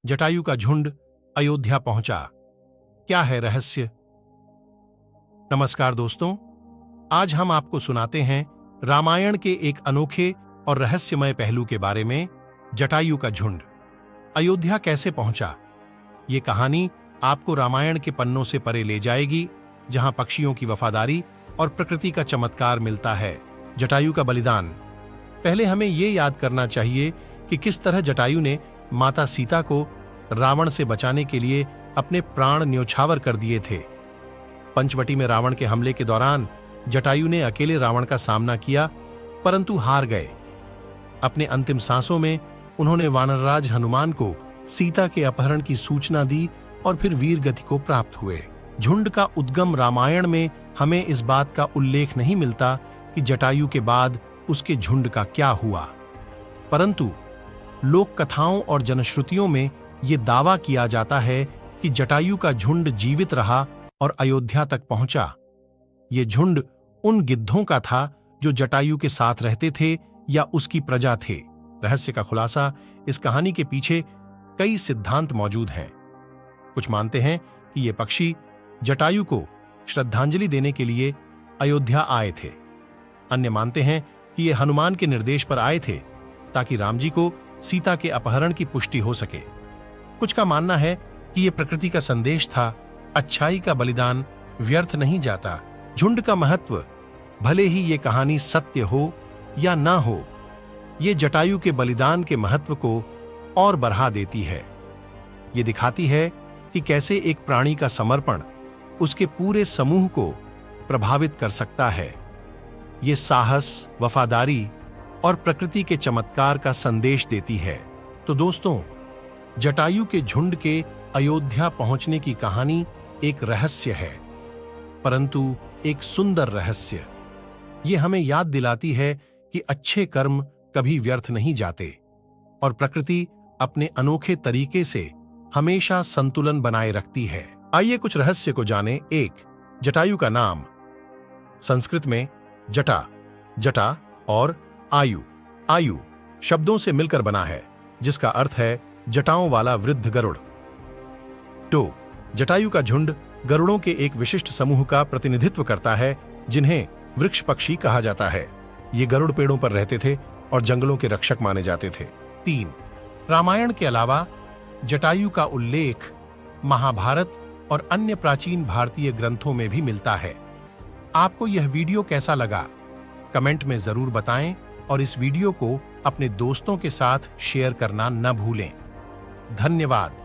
जटायु का झुंड अयोध्या पहुंचा। क्या है रहस्य? नमस्कार दोस्तों, आज हम आपको सुनाते हैं रामायण के एक अनोखे और रहस्यमय पहलू के बारे में। जटायु का झुंड अयोध्या कैसे पहुंचा? ये कहानी आपको रामायण के पन्नों से परे ले जाएगी, जहां पक्षियों की वफादारी और प्रकृति का चमत्कार मिलता है। जटायु का बलिदान। पहले हमें ये याद करना चाहिए कि किस तरह जटायु ने माता सीता को रावण से बचाने के लिए अपने प्राण न्योछावर कर दिए थे। पंचवटी में रावण के हमले के दौरान जटायु ने अकेले रावण का सामना किया, परंतु हार गए। अपने अंतिम सांसों में उन्होंने वानरराज हनुमान को सीता के अपहरण की सूचना दी और फिर वीर गति को प्राप्त हुए। झुंड का उद्गम रामायण में हमें इस बात का उल्लेख नहीं मिलता कि जटायु के बाद उसके झुंड का क्या हुआ, परंतु लोक कथाओं और जनश्रुतियों में ये दावा किया जाता है कि जटायु का झुंड जीवित रहा और अयोध्या तक पहुंचा। ये झुंड उन गिद्धों का था जो जटायु के साथ रहते थे या उसकी प्रजा थे। रहस्य का खुलासा। इस कहानी के पीछे कई सिद्धांत मौजूद हैं। कुछ मानते हैं कि ये पक्षी जटायु को श्रद्धांजलि देने के लिए अयोध्या आए थे। अन्य मानते हैं कि ये हनुमान के निर्देश पर आए थे ताकि राम जी को सीता के अपहरण की पुष्टि हो सके। कुछ का मानना है कि यह प्रकृति का संदेश था, अच्छाई का बलिदान व्यर्थ नहीं जाता। झुंड का महत्व, भले ही ये कहानी सत्य हो या ना हो, ये जटायु के बलिदान के महत्व को और बढ़ा देती है। ये दिखाती है कि कैसे एक प्राणी का समर्पण उसके पूरे समूह को प्रभावित कर सकता है। ये साहस, वफादारी और प्रकृति के चमत्कार का संदेश देती है। तो दोस्तों, जटायु के झुंड के अयोध्या पहुंचने की कहानी एक रहस्य है, परंतु एक सुंदर रहस्य। ये हमें याद दिलाती है कि अच्छे कर्म कभी व्यर्थ नहीं जाते और प्रकृति अपने अनोखे तरीके से हमेशा संतुलन बनाए रखती है। आइए कुछ रहस्य को जानें। 1. जटायु का नाम। संस्कृत में जटा, जटा और आयु, आयु शब्दों से मिलकर बना है, जिसका अर्थ है जटाओं वाला वृद्ध गरुड़। 2. जटायु का झुंड गरुड़ों के एक विशिष्ट समूह का प्रतिनिधित्व करता है, जिन्हें वृक्ष पक्षी कहा जाता है। ये गरुड़ पेड़ों पर रहते थे और जंगलों के रक्षक माने जाते थे। 3. रामायण के अलावा जटायु का उल्लेख महाभारत और अन्य प्राचीन भारतीय ग्रंथों में भी मिलता है। आपको यह वीडियो कैसा लगा? कमेंट में जरूर बताएं और इस वीडियो को अपने दोस्तों के साथ शेयर करना न भूलें। धन्यवाद।